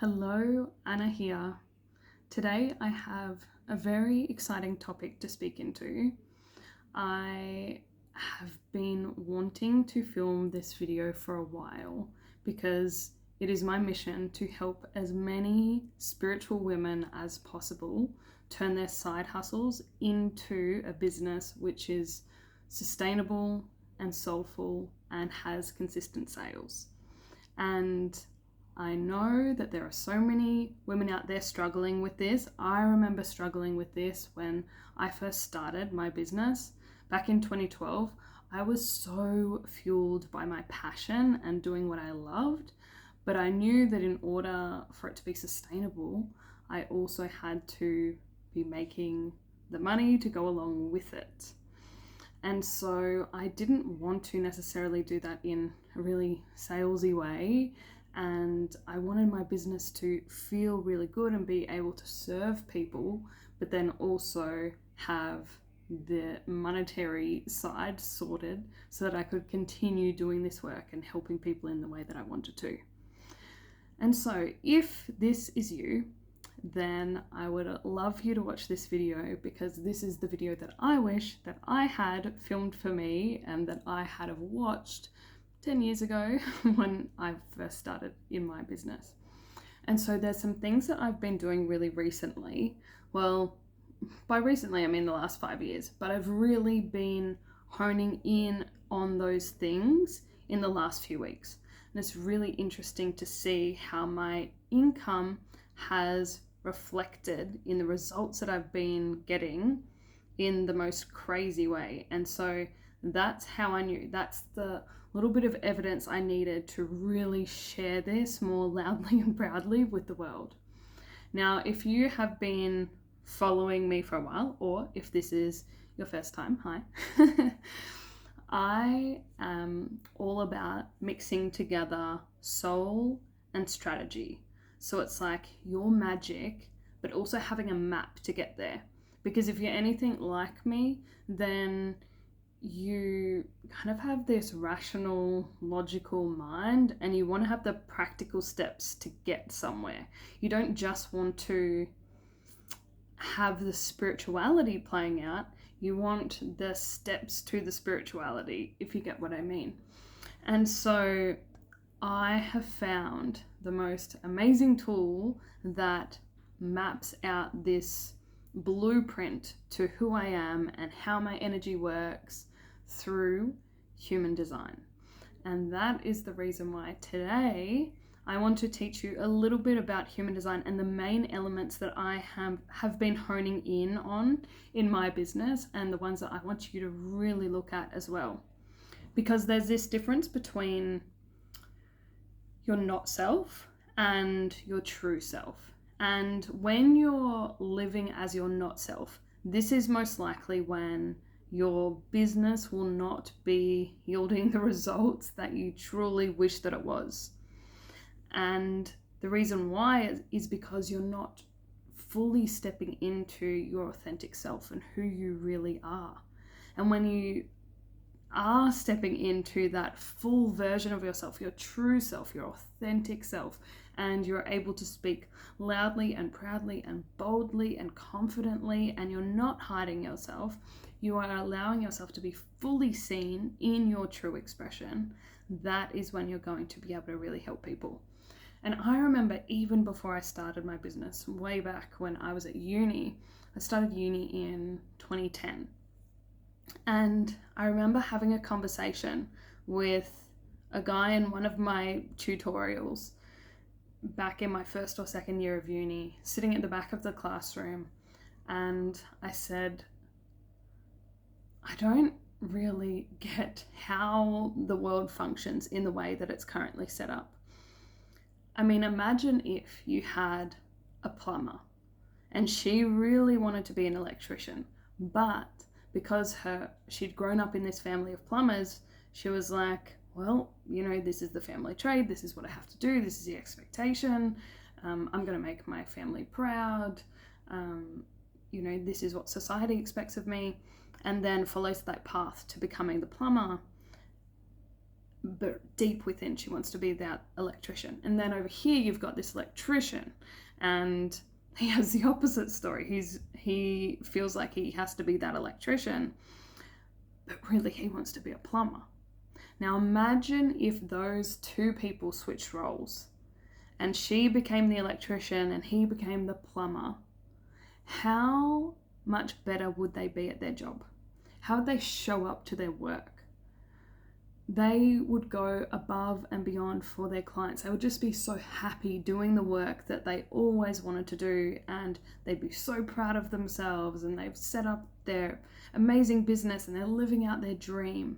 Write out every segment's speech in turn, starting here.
Hello, Anna here. Today I have a very exciting topic to speak into. I have been wanting to film this video for a while because it is my mission to help as many spiritual women as possible turn their side hustles into a business which is sustainable and soulful and has consistent sales. And I know that there are so many women out there struggling with this. I remember struggling with this when I first started my business back in 2012. I was so fueled by my passion and doing what I loved, but I knew that in order for it to be sustainable, I also had to be making the money to go along with it. And so I didn't want to necessarily do that in a really salesy way. And I wanted my business to feel really good and be able to serve people, but then also have the monetary side sorted so that I could continue doing this work and helping people in the way that I wanted to. And so if this is you, then I would love you to watch this video, because this is the video that I wish that I had filmed for me and that I had have watched 10 years ago when I first started in my business. And so there's some things that I've been doing really recently. Well, by recently I mean the last 5 years, but I've really been honing in on those things in the last few weeks. And it's really interesting to see how my income has reflected in the results that I've been getting in the most crazy way. And so that's how I knew. That's the little bit of evidence I needed to really share this more loudly and proudly with the world. Now, if you have been following me for a while, or if this is your first time, hi. I am all about mixing together soul and strategy. So it's like your magic, but also having a map to get there. Because if you're anything like me, then you kind of have this rational, logical mind, and you want to have the practical steps to get somewhere. You don't just want to have the spirituality playing out, you want the steps to the spirituality, if you get what I mean. And so I have found the most amazing tool that maps out this blueprint to who I am and how my energy works through human design. And that is the reason why today I want to teach you a little bit about human design and the main elements that I have been honing in on in my business, and the ones that I want you to really look at as well. Because there's this difference between your not self and your true self. And when you're living as your not self, this is most likely when your business will not be yielding the results that you truly wish that it was. And the reason why is because you're not fully stepping into your authentic self and who you really are. And when you are stepping into that full version of yourself, your true self, your authentic self, and you're able to speak loudly and proudly and boldly and confidently, and you're not hiding yourself, you are allowing yourself to be fully seen in your true expression, that is when you're going to be able to really help people. And I remember even before I started my business, way back when I was at uni, I started uni in 2010. And I remember having a conversation with a guy in one of my tutorials back in my first or second year of uni, sitting at the back of the classroom. And I said, I don't really get how the world functions in the way that it's currently set up. I mean, imagine if you had a plumber and she really wanted to be an electrician, but because she'd grown up in this family of plumbers, she was like, well, this is the family trade, this is what I have to do, this is the expectation, I'm going to make my family proud, this is what society expects of me, and then follows that path to becoming the plumber. but deep within, she wants to be that electrician. And then over here, you've got this electrician, and he has the opposite story. He feels like he has to be that electrician, but really he wants to be a plumber. Now imagine if those two people switched roles and she became the electrician and he became the plumber. How much better would they be at their job? How would they show up to their work? They would go above and beyond for their clients. They would just be so happy doing the work that they always wanted to do, and they'd be so proud of themselves, and they've set up their amazing business and they're living out their dream.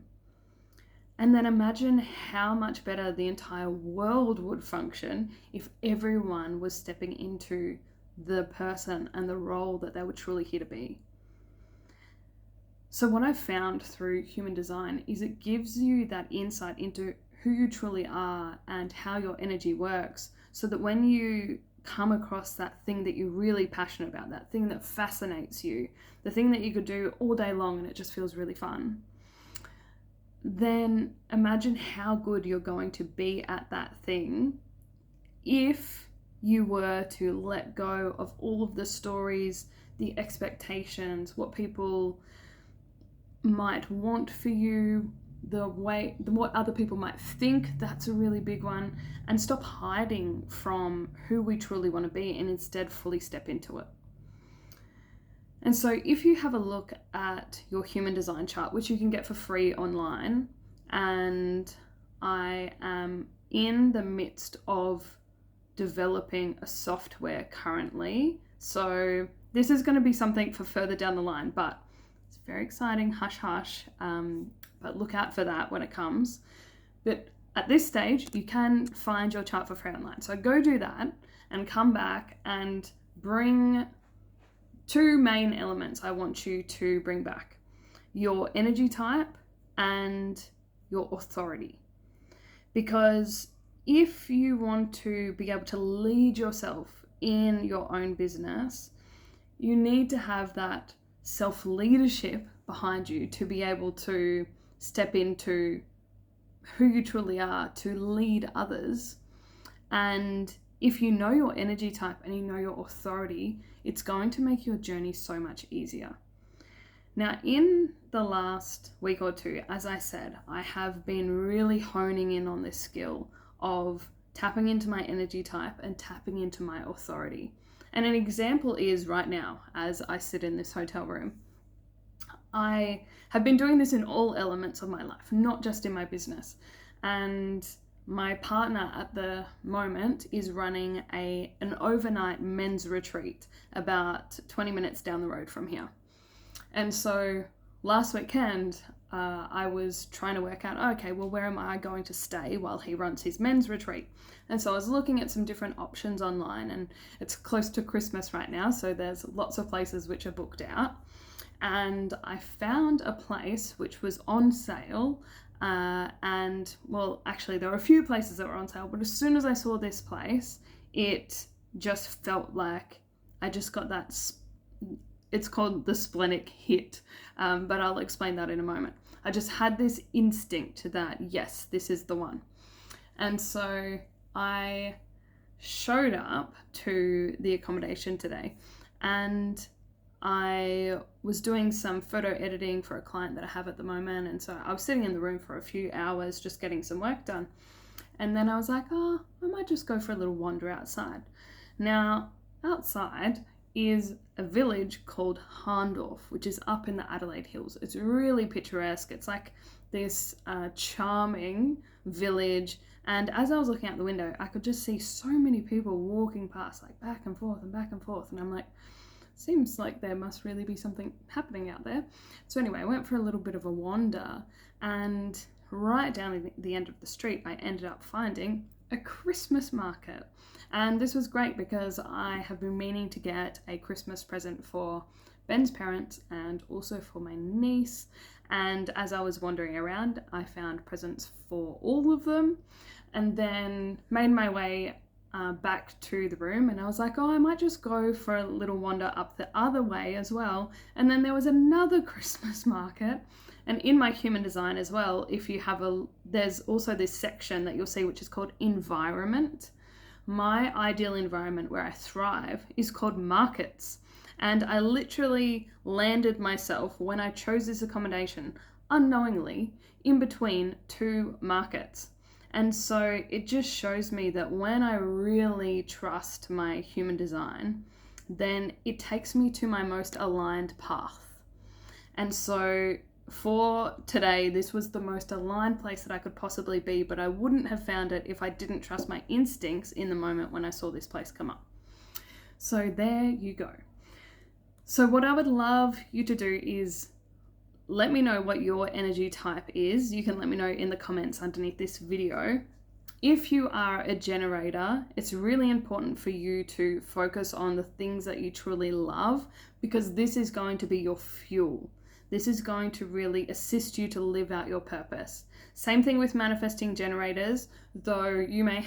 And then imagine how much better the entire world would function if everyone was stepping into the person and the role that they were truly here to be. So what I've found through human design is it gives you that insight into who you truly are and how your energy works, so that when you come across that thing that you're really passionate about, that thing that fascinates you, the thing that you could do all day long and it just feels really fun, then imagine how good you're going to be at that thing if you were to let go of all of the stories, the expectations, what people might want for you, what other people might think. That's a really big one. And stop hiding from who we truly want to be and instead fully step into it. And so if you have a look at your human design chart, which you can get for free online, and I am in the midst of developing a software currently, so this is going to be something for further down the line, but it's very exciting, hush hush, but look out for that when it comes. But at this stage, you can find your chart for free online. So go do that and come back and bring two main elements I want you to bring back: your energy type and your authority. Because if you want to be able to lead yourself in your own business, you need to have that self-leadership behind you to be able to step into who you truly are, to lead others. And if you know your energy type and you know your authority, it's going to make your journey so much easier. Now, in the last week or two, as I said, I have been really honing in on this skill of tapping into my energy type and tapping into my authority. And an example is right now, as I sit in this hotel room. I have been doing this in all elements of my life, not just in my business. And my partner at the moment is running an overnight men's retreat about 20 minutes down the road from here. And so last weekend, I was trying to work out, okay, well, where am I going to stay while he runs his men's retreat? And so I was looking at some different options online, and it's close to Christmas right now, so there's lots of places which are booked out. And I found a place which was on sale, and well, actually there were a few places that were on sale, but as soon as I saw this place, it just felt like I just got that, it's called the splenic hit, but I'll explain that in a moment. I just had this instinct that, yes, this is the one. And so I showed up to the accommodation today, and I was doing some photo editing for a client that I have at the moment. And so I was sitting in the room for a few hours just getting some work done. And then I was like, I might just go for a little wander outside. Now, outside is a village called Harndorf, which is up in the Adelaide Hills. It's really picturesque. It's like this charming village. And as I was looking out the window, I could just see so many people walking past, like back and forth and back and forth. And I'm like, seems like there must really be something happening out there. So anyway, I went for a little bit of a wander, and right down at the end of the street, I ended up finding a Christmas market. And this was great because I have been meaning to get a Christmas present for Ben's parents and also for my niece. And as I was wandering around, I found presents for all of them, and then made my way back to the room, and I was like, oh, I might just go for a little wander up the other way as well. And then there was another Christmas market. And in my human design as well, if you have there's also this section that you'll see which is called environment. My ideal environment where I thrive is called markets. And I literally landed myself, when I chose this accommodation, unknowingly in between two markets. And so it just shows me that when I really trust my human design, then it takes me to my most aligned path. And so for today, this was the most aligned place that I could possibly be, but I wouldn't have found it if I didn't trust my instincts in the moment when I saw this place come up. So there you go. So what I would love you to do is let me know what your energy type is. You can let me know in the comments underneath this video. If you are a generator, it's really important for you to focus on the things that you truly love, because this is going to be your fuel. This is going to really assist you to live out your purpose. Same thing with manifesting generators, though you may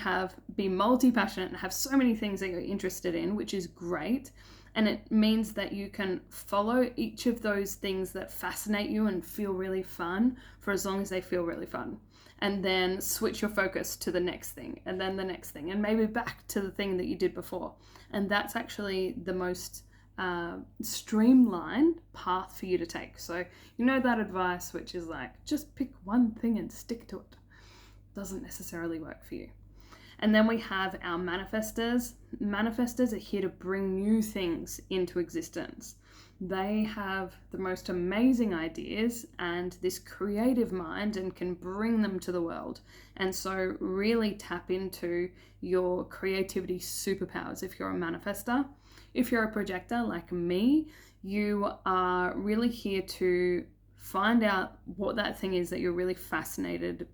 be multi-passionate and have so many things that you're interested in, which is great. And it means that you can follow each of those things that fascinate you and feel really fun for as long as they feel really fun. And then switch your focus to the next thing, and then the next thing, and maybe back to the thing that you did before. And that's actually the most streamlined path for you to take. So you know that advice which is like, just pick one thing and stick to it, doesn't necessarily work for you. And then we have our manifestors. Manifestors are here to bring new things into existence. They have the most amazing ideas and this creative mind and can bring them to the world. And so really tap into your creativity superpowers if you're a manifestor. If you're a projector like me, you are really here to find out what that thing is that you're really fascinated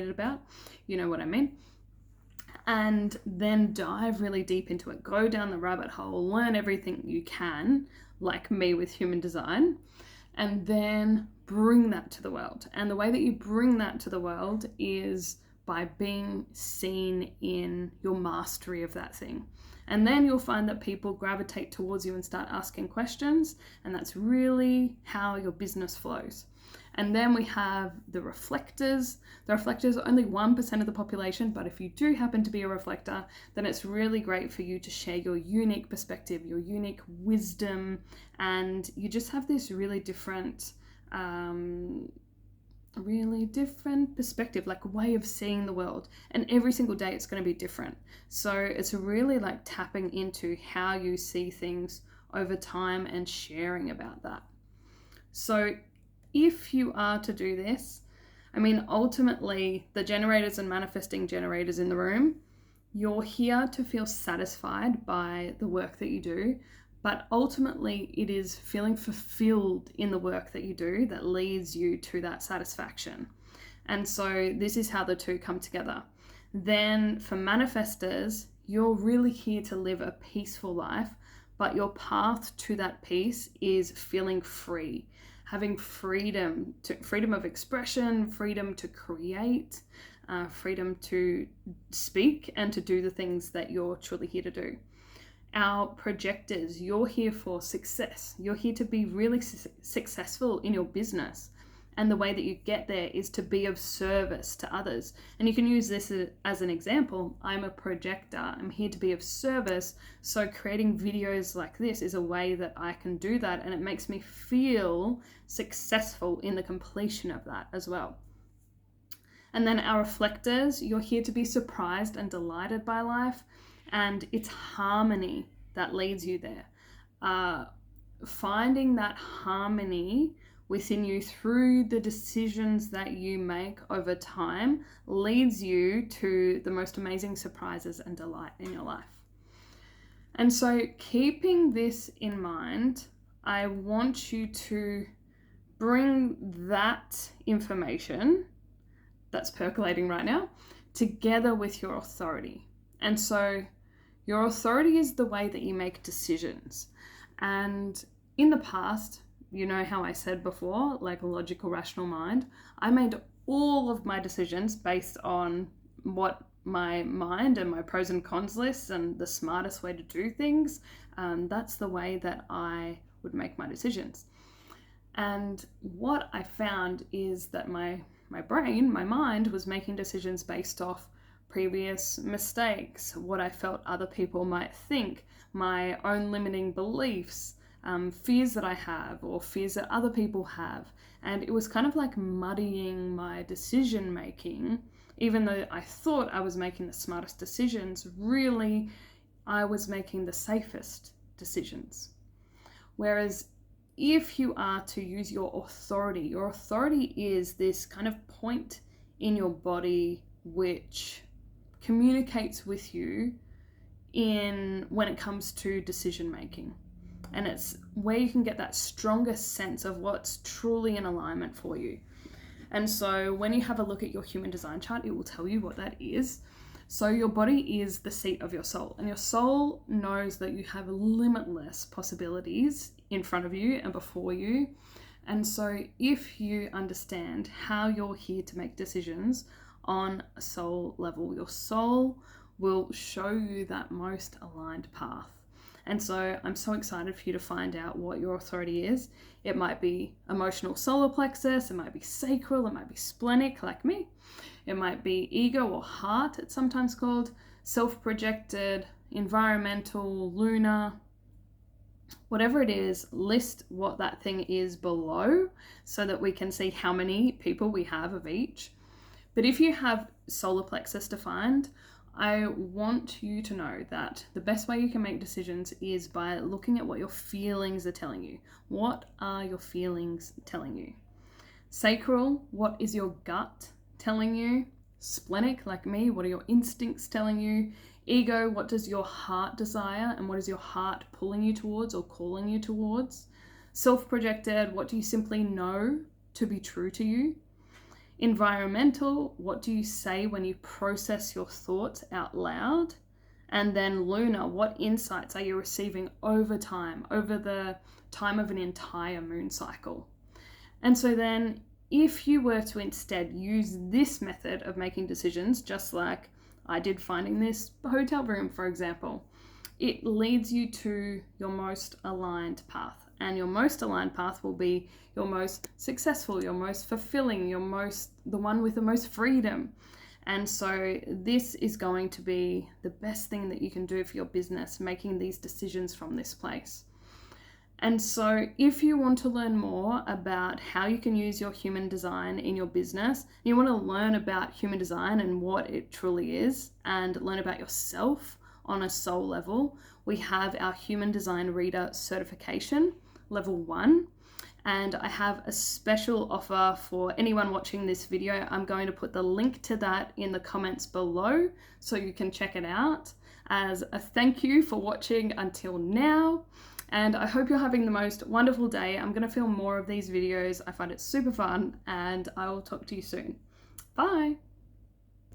about, you know what I mean, and then dive really deep into it. Go down the rabbit hole, learn everything you can, like me with human design, and then bring that to the world. And the way that you bring that to the world is by being seen in your mastery of that thing. And then you'll find that people gravitate towards you and start asking questions, and that's really how your business flows. And then we have the reflectors. The reflectors are only 1% of the population, but if you do happen to be a reflector, then it's really great for you to share your unique perspective, your unique wisdom, and you just have this really different perspective, like a way of seeing the world. And every single day it's going to be different. So it's really like tapping into how you see things over time and sharing about that. So if you are to do this, I mean, ultimately, the generators and manifesting generators in the room, you're here to feel satisfied by the work that you do, but ultimately it is feeling fulfilled in the work that you do that leads you to that satisfaction. And so this is how the two come together. Then for manifestors, you're really here to live a peaceful life, but your path to that peace is feeling free. Having freedom of expression, freedom to create, freedom to speak and to do the things that you're truly here to do. Our projectors, you're here for success. You're here to be really successful in your business. And the way that you get there is to be of service to others. And you can use this as an example. I'm a projector. I'm here to be of service. So creating videos like this is a way that I can do that. And it makes me feel successful in the completion of that as well. And then our reflectors, you're here to be surprised and delighted by life. And it's harmony that leads you there. Finding that harmony within you through the decisions that you make over time leads you to the most amazing surprises and delight in your life. And so keeping this in mind, I want you to bring that information that's percolating right now together with your authority. And so your authority is the way that you make decisions. And in the past, you know how I said before, like a logical, rational mind, I made all of my decisions based on what my mind and my pros and cons lists and the smartest way to do things, that's the way that I would make my decisions. And what I found is that my brain, my mind, was making decisions based off previous mistakes, what I felt other people might think, my own limiting beliefs, fears that I have or fears that other people have. And it was kind of like muddying my decision making. Even though I thought I was making the smartest decisions, really I was making the safest decisions. Whereas if you are to use your authority is this kind of point in your body which communicates with you when it comes to decision making. And it's where you can get that stronger sense of what's truly in alignment for you. And so when you have a look at your human design chart, it will tell you what that is. So your body is the seat of your soul, and your soul knows that you have limitless possibilities in front of you and before you. And so if you understand how you're here to make decisions on a soul level, your soul will show you that most aligned path. And so I'm so excited for you to find out what your authority is. It might be emotional solar plexus, it might be sacral, it might be splenic like me. It might be ego or heart, it's sometimes called, self-projected, environmental, lunar. Whatever it is, list what that thing is below so that we can see how many people we have of each. But if you have solar plexus defined, I want you to know that the best way you can make decisions is by looking at what your feelings are telling you. What are your feelings telling you? Sacral, what is your gut telling you? Splenic, like me, what are your instincts telling you? Ego, what does your heart desire and what is your heart pulling you towards or calling you towards? Self-projected, what do you simply know to be true to you? Environmental, what do you say when you process your thoughts out loud? And then lunar, what insights are you receiving over time, over the time of an entire moon cycle? And so then if you were to instead use this method of making decisions, just like I did finding this hotel room, for example, it leads you to your most aligned path. And your most aligned path will be your most successful, your most fulfilling, the one with the most freedom. And so this is going to be the best thing that you can do for your business, making these decisions from this place. And so if you want to learn more about how you can use your human design in your business, you want to learn about human design and what it truly is, and learn about yourself on a soul level, we have our human design reader certification, level 1. And I have a special offer for anyone watching this video. I'm going to put the link to that in the comments below so you can check it out as a thank you for watching until now. And I hope you're having the most wonderful day. I'm going to film more of these videos. I find it super fun, and I will talk to you soon. Bye.